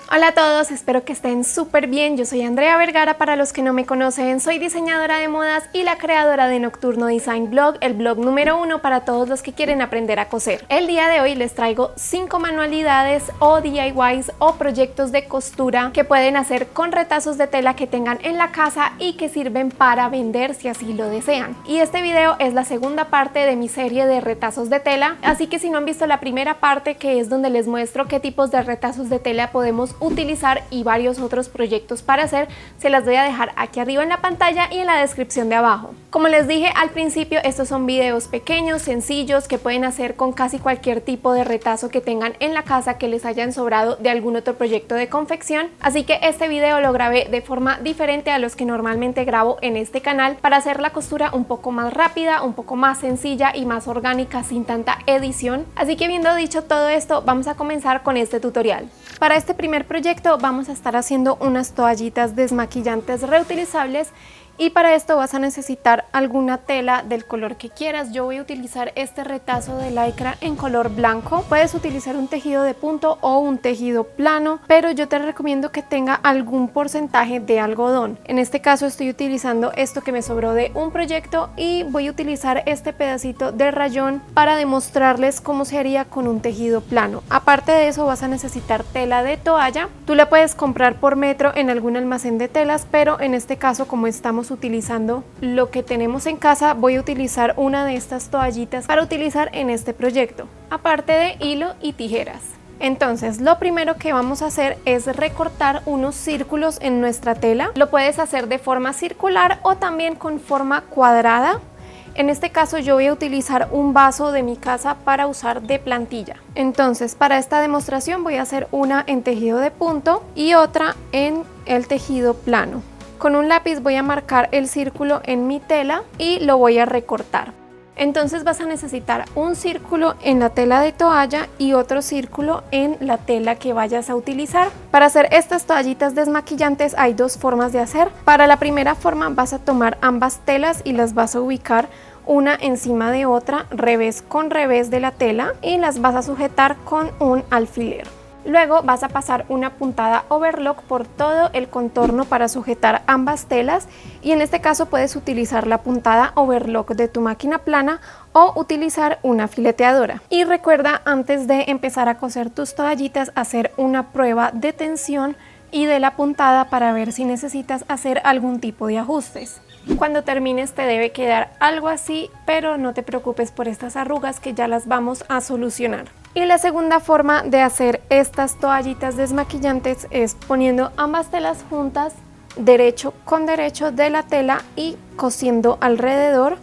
Hola a todos, espero que estén súper bien. Yo soy Andrea Vergara, para los que no me conocen, soy diseñadora de modas y la creadora de Nocturno Design Blog, el blog número 1 para todos los que quieren aprender a coser. El día de hoy les traigo 5 manualidades o DIYs o proyectos de costura que pueden hacer con retazos de tela que tengan en la casa y que sirven para vender si así lo desean. Y este video es la segunda parte de mi serie de retazos de tela, así que si no han visto la primera parte, que es donde les muestro qué tipos de retazos de tela podemos utilizar y varios otros proyectos para hacer, se las voy a dejar aquí arriba en la pantalla y en la descripción de abajo. Como les dije al principio, estos son videos pequeños, sencillos, que pueden hacer con casi cualquier tipo de retazo que tengan en la casa que les hayan sobrado de algún otro proyecto de confección, así que este video lo grabé de forma diferente a los que normalmente grabo en este canal para hacer la costura un poco más rápida, un poco más sencilla y más orgánica sin tanta edición. Así que habiendo dicho todo esto, vamos a comenzar con este tutorial. Para este primer proyecto vamos a estar haciendo unas toallitas desmaquillantes reutilizables y para esto vas a necesitar alguna tela del color que quieras. Yo voy a utilizar este retazo de lycra en color blanco. Puedes utilizar un tejido de punto o un tejido plano, pero yo te recomiendo que tenga algún porcentaje de algodón. En este caso estoy utilizando esto que me sobró de un proyecto y voy a utilizar este pedacito de rayón para demostrarles cómo se haría con un tejido plano. Aparte de eso vas a necesitar tela de toalla. Tú la puedes comprar por metro en algún almacén de telas, pero en este caso, como estamos utilizando lo que tenemos en casa, voy a utilizar una de estas toallitas para utilizar en este proyecto, aparte de hilo y tijeras. Entonces lo primero que vamos a hacer es recortar unos círculos en nuestra tela. Lo puedes hacer de forma circular o también con forma cuadrada. En este caso yo voy a utilizar un vaso de mi casa para usar de plantilla. Entonces para esta demostración voy a hacer una en tejido de punto y otra en el tejido plano. Con un lápiz voy a marcar el círculo en mi tela y lo voy a recortar. Entonces vas a necesitar un círculo en la tela de toalla y otro círculo en la tela que vayas a utilizar. Para hacer estas toallitas desmaquillantes hay dos formas de hacer. Para la primera forma vas a tomar ambas telas y las vas a ubicar una encima de otra, revés con revés de la tela, y las vas a sujetar con un alfiler. Luego vas a pasar una puntada overlock por todo el contorno para sujetar ambas telas, y en este caso puedes utilizar la puntada overlock de tu máquina plana o utilizar una fileteadora. Y recuerda, antes de empezar a coser tus toallitas, hacer una prueba de tensión y de la puntada para ver si necesitas hacer algún tipo de ajustes. Cuando termines te debe quedar algo así, pero no te preocupes por estas arrugas que ya las vamos a solucionar. Y la segunda forma de hacer estas toallitas desmaquillantes es poniendo ambas telas juntas, derecho con derecho de la tela, y cosiendo alrededor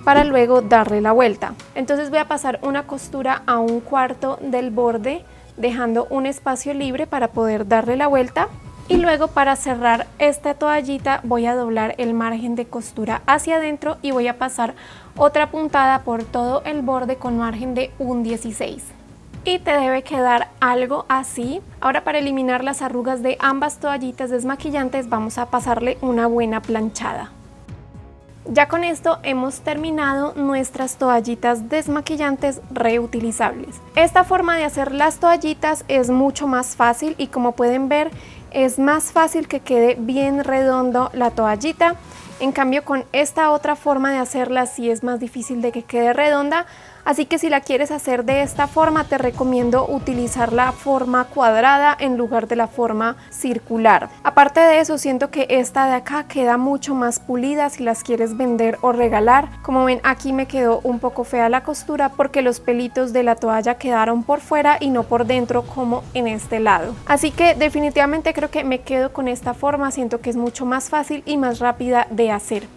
para luego darle la vuelta. Entonces voy a pasar una costura a 1/4 del borde, dejando un espacio libre para poder darle la vuelta. Y luego, para cerrar esta toallita, voy a doblar el margen de costura hacia adentro y voy a pasar otra puntada por todo el borde con margen de 1/16. Y te debe quedar algo así. Ahora, para eliminar las arrugas de ambas toallitas desmaquillantes, vamos a pasarle una buena planchada. Ya con esto hemos terminado nuestras toallitas desmaquillantes reutilizables. Esta forma de hacer las toallitas es mucho más fácil y, como pueden ver, es más fácil que quede bien redondo la toallita. En cambio, con esta otra forma de hacerla sí es más difícil de que quede redonda. Así que si la quieres hacer de esta forma, te recomiendo utilizar la forma cuadrada en lugar de la forma circular. Aparte de eso, siento que esta de acá queda mucho más pulida si las quieres vender o regalar. Como ven, aquí me quedó un poco fea la costura porque los pelitos de la toalla quedaron por fuera y no por dentro como en este lado. Así que definitivamente creo que me quedo con esta forma. Siento que es mucho más fácil y más rápida de hacer.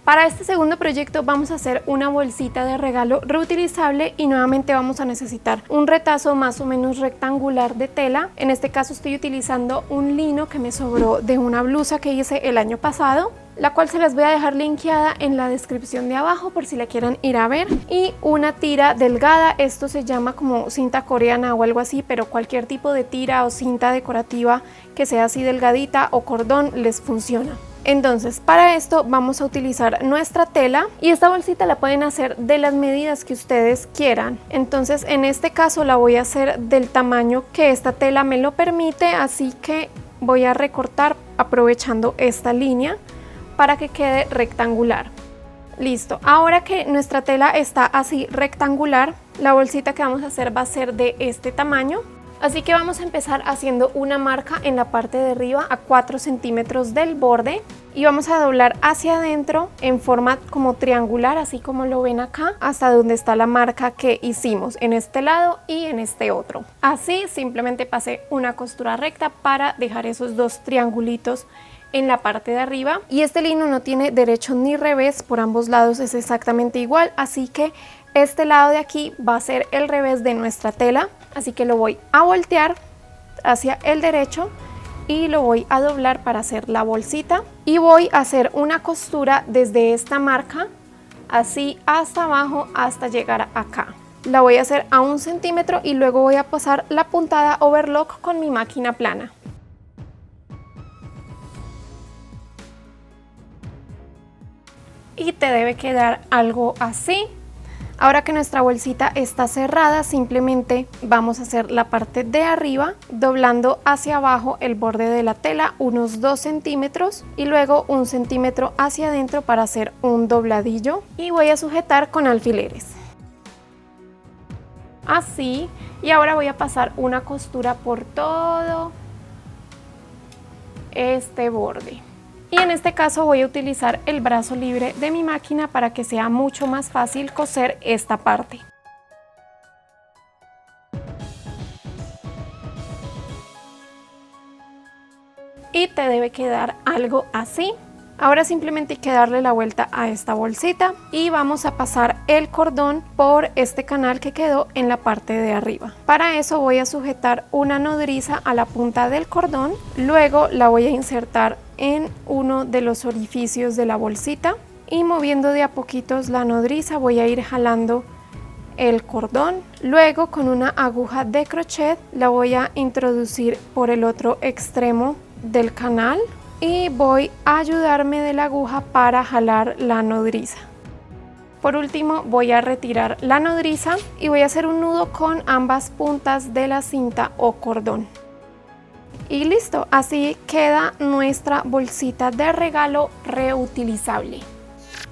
Para este segundo proyecto vamos a hacer una bolsita de regalo reutilizable y nuevamente vamos a necesitar un retazo más o menos rectangular de tela. En este caso estoy utilizando un lino que me sobró de una blusa que hice el año pasado, la cual se las voy a dejar linkeada en la descripción de abajo por si la quieren ir a ver, y una tira delgada. Esto se llama como cinta coreana o algo así, pero cualquier tipo de tira o cinta decorativa que sea así delgadita o cordón les funciona. Entonces para esto vamos a utilizar nuestra tela y esta bolsita la pueden hacer de las medidas que ustedes quieran. Entonces en este caso la voy a hacer del tamaño que esta tela me lo permite, así que voy a recortar aprovechando esta línea para que quede rectangular. Listo, ahora que nuestra tela está así rectangular, la bolsita que vamos a hacer va a ser de este tamaño. Así que vamos a empezar haciendo una marca en la parte de arriba a 4 centímetros del borde y vamos a doblar hacia adentro en forma como triangular, así como lo ven acá, hasta donde está la marca que hicimos en este lado y en este otro. Así simplemente pasé una costura recta para dejar esos dos triangulitos en la parte de arriba, y este lino no tiene derecho ni revés, por ambos lados es exactamente igual, así que este lado de aquí va a ser el revés de nuestra tela, así que lo voy a voltear hacia el derecho y lo voy a doblar para hacer la bolsita, y voy a hacer una costura desde esta marca así hasta abajo hasta llegar acá. La voy a hacer a 1 centímetro y luego voy a pasar la puntada overlock con mi máquina plana. Y te debe quedar algo así. Ahora que nuestra bolsita está cerrada, simplemente vamos a hacer la parte de arriba doblando hacia abajo el borde de la tela unos 2 centímetros y luego 1 centímetro hacia adentro para hacer un dobladillo, y voy a sujetar con alfileres así. Y ahora voy a pasar una costura por todo este borde. Y en este caso voy a utilizar el brazo libre de mi máquina para que sea mucho más fácil coser esta parte. Y te debe quedar algo así. Ahora simplemente hay que darle la vuelta a esta bolsita y vamos a pasar el cordón por este canal que quedó en la parte de arriba. Para eso voy a sujetar una nodriza a la punta del cordón, luego la voy a insertar en uno de los orificios de la bolsita y moviendo de a poquitos la nodriza voy a ir jalando el cordón. Luego con una aguja de crochet la voy a introducir por el otro extremo del canal y voy a ayudarme de la aguja para jalar la nodriza. Por último voy a retirar la nodriza y voy a hacer un nudo con ambas puntas de la cinta o cordón. Y listo, así queda nuestra bolsita de regalo reutilizable.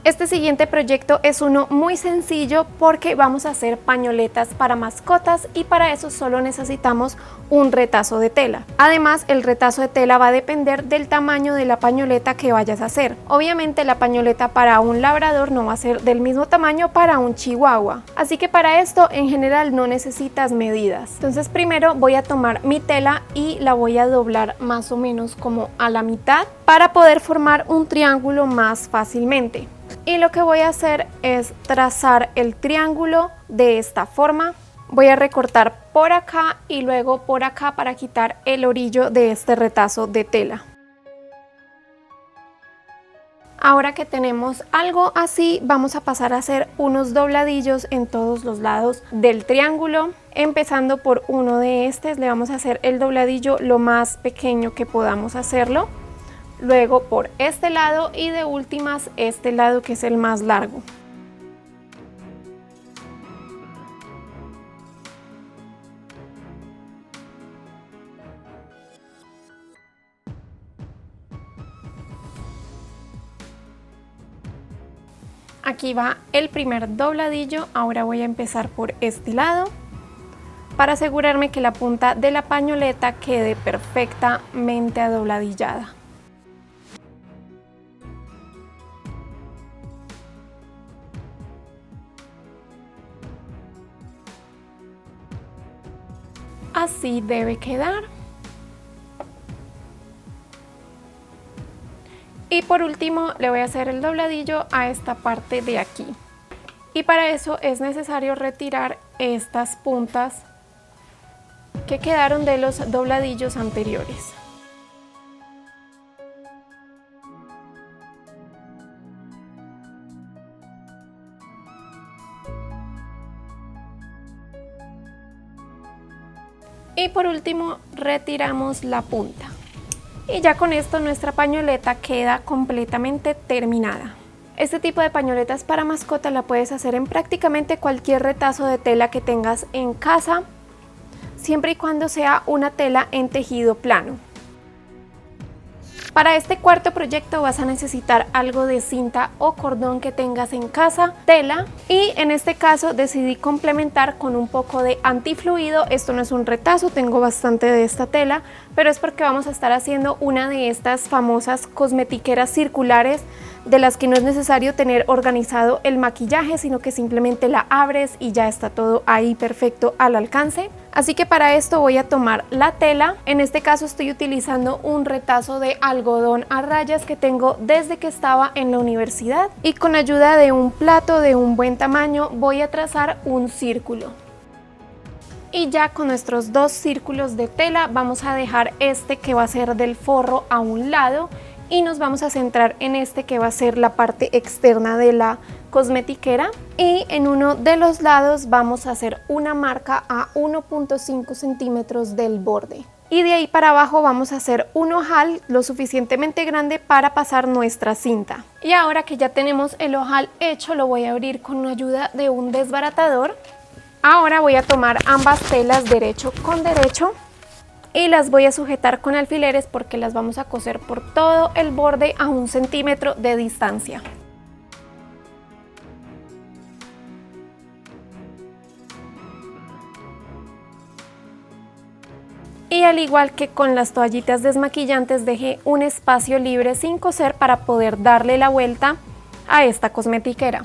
Este siguiente proyecto es uno muy sencillo porque vamos a hacer pañoletas para mascotas y para eso solo necesitamos un retazo de tela. Además, el retazo de tela va a depender del tamaño de la pañoleta que vayas a hacer. Obviamente la pañoleta para un labrador no va a ser del mismo tamaño para un chihuahua, así que para esto en general no necesitas medidas. Entonces primero voy a tomar mi tela y la voy a doblar más o menos como a la mitad para poder formar un triángulo más fácilmente. Y lo que voy a hacer es trazar el triángulo de esta forma. Voy a recortar por acá y luego por acá para quitar el orillo de este retazo de tela. Ahora que tenemos algo así, vamos a pasar a hacer unos dobladillos en todos los lados del triángulo. Empezando por uno de estos, le vamos a hacer el dobladillo lo más pequeño que podamos hacerlo. Luego por este lado y de últimas este lado que es el más largo. Aquí va el primer dobladillo. Ahora voy a empezar por este lado para asegurarme que la punta de la pañoleta quede perfectamente adobladillada. Así debe quedar. Y por último le voy a hacer el dobladillo a esta parte de aquí. Y para eso es necesario retirar estas puntas que quedaron de los dobladillos anteriores. Y por último retiramos la punta. Y ya con esto nuestra pañoleta queda completamente terminada. Este tipo de pañoletas para mascota la puedes hacer en prácticamente cualquier retazo de tela que tengas en casa, siempre y cuando sea una tela en tejido plano. Para este cuarto proyecto vas a necesitar algo de cinta o cordón que tengas en casa, tela, y en este caso decidí complementar con un poco de antifluido. Esto no es un retazo, tengo bastante de esta tela, pero es porque vamos a estar haciendo una de estas famosas cosmetiqueras circulares de las que no es necesario tener organizado el maquillaje, sino que simplemente la abres y ya está todo ahí perfecto al alcance. Así que para esto voy a tomar la tela. En este caso estoy utilizando un retazo de algodón a rayas que tengo desde que estaba en la universidad, y con ayuda de un plato de un buen tamaño voy a trazar un círculo. Y ya con nuestros dos círculos de tela vamos a dejar este que va a ser del forro a un lado y nos vamos a centrar en este que va a ser la parte externa de la cosmetiquera, y en uno de los lados vamos a hacer una marca a 1.5 centímetros del borde, y de ahí para abajo vamos a hacer un ojal lo suficientemente grande para pasar nuestra cinta. Y ahora que ya tenemos el ojal hecho, lo voy a abrir con ayuda de un desbaratador. Ahora voy a tomar ambas telas derecho con derecho y las voy a sujetar con alfileres porque las vamos a coser por todo el borde a 1 centímetro de distancia. Y al igual que con las toallitas desmaquillantes, dejé un espacio libre sin coser para poder darle la vuelta a esta cosmetiquera.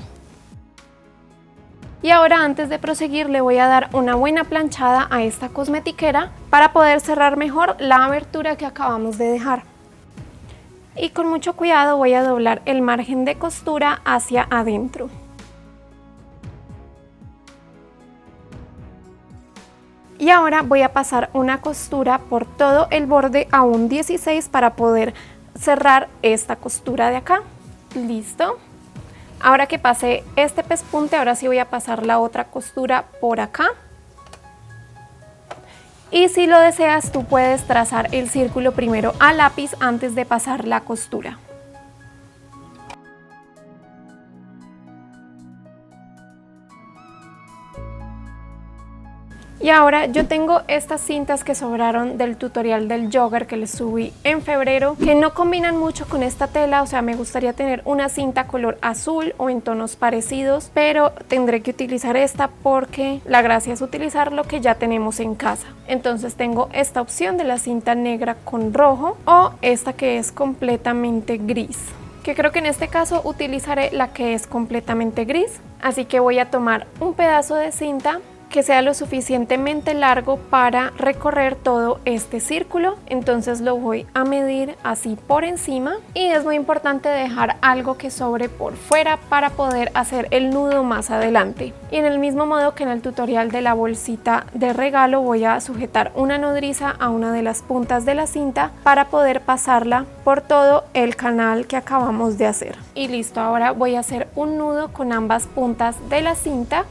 Y ahora, antes de proseguir, le voy a dar una buena planchada a esta cosmetiquera para poder cerrar mejor la abertura que acabamos de dejar. Y con mucho cuidado voy a doblar el margen de costura hacia adentro. Y ahora voy a pasar una costura por todo el borde a un 16 para poder cerrar esta costura de acá. Listo. Ahora que pasé este pespunte, ahora sí voy a pasar la otra costura por acá. Y si lo deseas, tú puedes trazar el círculo primero a lápiz antes de pasar la costura. Y ahora yo tengo estas cintas que sobraron del tutorial del jogger que les subí en febrero, que no combinan mucho con esta tela. O sea, me gustaría tener una cinta color azul o en tonos parecidos, pero tendré que utilizar esta porque la gracia es utilizar lo que ya tenemos en casa. Entonces tengo esta opción de la cinta negra con rojo, o esta que es completamente gris, que creo que en este caso utilizaré la que es completamente gris. Así que voy a tomar un pedazo de cinta que sea lo suficientemente largo para recorrer todo este círculo. Entonces lo voy a medir así por encima, y es muy importante dejar algo que sobre por fuera para poder hacer el nudo más adelante. Y en el mismo modo que en el tutorial de la bolsita de regalo, voy a sujetar una nodriza a una de las puntas de la cinta para poder pasarla por todo el canal que acabamos de hacer. Y listo, ahora voy a hacer un nudo con ambas puntas de la cinta.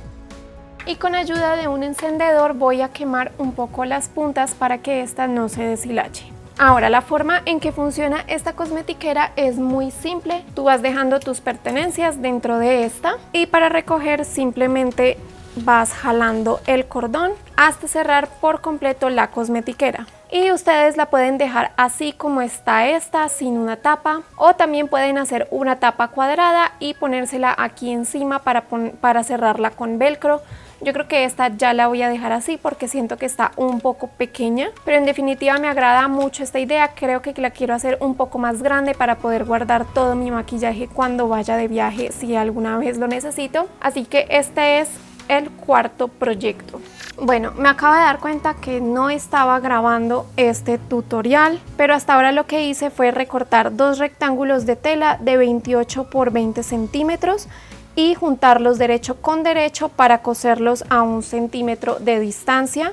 Y con ayuda de un encendedor voy a quemar un poco las puntas para que esta no se deshilache. Ahora, la forma en que funciona esta cosmetiquera es muy simple. Tú vas dejando tus pertenencias dentro de esta, y para recoger simplemente vas jalando el cordón hasta cerrar por completo la cosmetiquera. Y ustedes la pueden dejar así como está esta, sin una tapa, o también pueden hacer una tapa cuadrada y ponérsela aquí encima para cerrarla con velcro. Yo creo que esta ya la voy a dejar así porque siento que está un poco pequeña, pero en definitiva me agrada mucho esta idea. Creo que la quiero hacer un poco más grande para poder guardar todo mi maquillaje cuando vaya de viaje, si alguna vez lo necesito. Así que este es el cuarto proyecto. Bueno, me acabo de dar cuenta que no estaba grabando este tutorial, pero hasta ahora lo que hice fue recortar dos rectángulos de tela de 28 por 20 centímetros y juntarlos derecho con derecho para coserlos a 1 centímetro de distancia,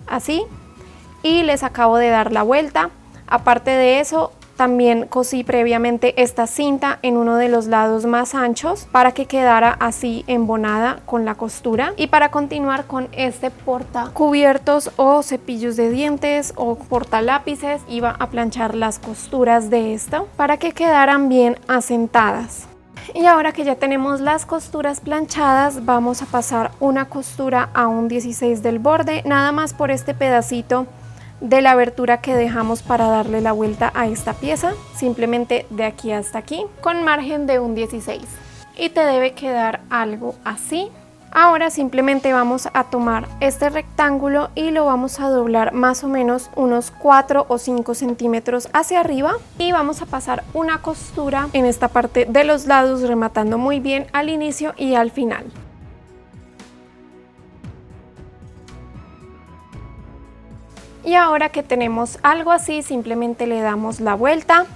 así, y les acabo de dar la vuelta. Aparte de eso, también cosí previamente esta cinta en uno de los lados más anchos para que quedara así embonada con la costura. Y para continuar con este porta cubiertos o cepillos de dientes o porta lápices, iba a planchar las costuras de esto para que quedaran bien asentadas. Y ahora que ya tenemos las costuras planchadas, vamos a pasar una costura a un 16 del borde, nada más por este pedacito de la abertura que dejamos para darle la vuelta a esta pieza, simplemente de aquí hasta aquí, con margen de un 16. Y te debe quedar algo así. Ahora simplemente vamos a tomar este rectángulo y lo vamos a doblar más o menos unos 4 o 5 centímetros hacia arriba y vamos a pasar una costura en esta parte de los lados, rematando muy bien al inicio y al final. Y ahora que tenemos algo así, simplemente le damos la vuelta.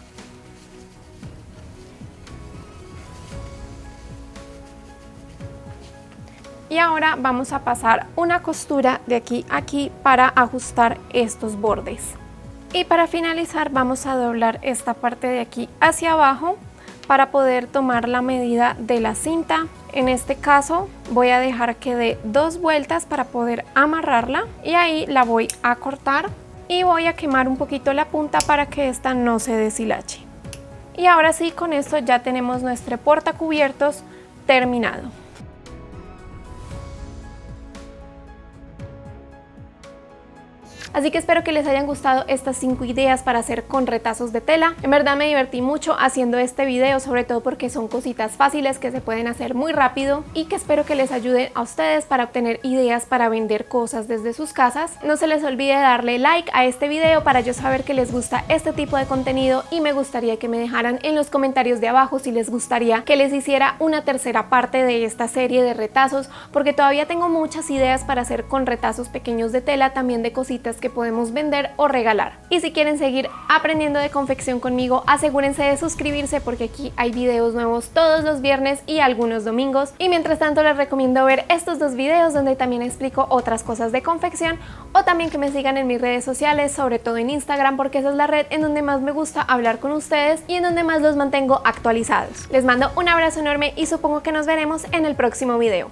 Y ahora vamos a pasar una costura de aquí a aquí para ajustar estos bordes. Y para finalizar vamos a doblar esta parte de aquí hacia abajo para poder tomar la medida de la cinta. En este caso voy a dejar que dé 2 vueltas para poder amarrarla y ahí la voy a cortar y voy a quemar un poquito la punta para que esta no se deshilache. Y ahora sí, con esto ya tenemos nuestro portacubiertos terminado. Así que espero que les hayan gustado estas 5 ideas para hacer con retazos de tela. En verdad me divertí mucho haciendo este video, sobre todo porque son cositas fáciles que se pueden hacer muy rápido y que espero que les ayuden a ustedes para obtener ideas para vender cosas desde sus casas. No se les olvide darle like a este video para yo saber que les gusta este tipo de contenido y me gustaría que me dejaran en los comentarios de abajo si les gustaría que les hiciera una tercera parte de esta serie de retazos, porque todavía tengo muchas ideas para hacer con retazos pequeños de tela, también de cositas que podemos vender o regalar. Y si quieren seguir aprendiendo de confección conmigo, asegúrense de suscribirse porque aquí hay videos nuevos todos los viernes y algunos domingos. Y mientras tanto les recomiendo ver estos 2 videos donde también explico otras cosas de confección, o también que me sigan en mis redes sociales, sobre todo en Instagram, porque esa es la red en donde más me gusta hablar con ustedes y en donde más los mantengo actualizados. Les mando un abrazo enorme y supongo que nos veremos en el próximo video.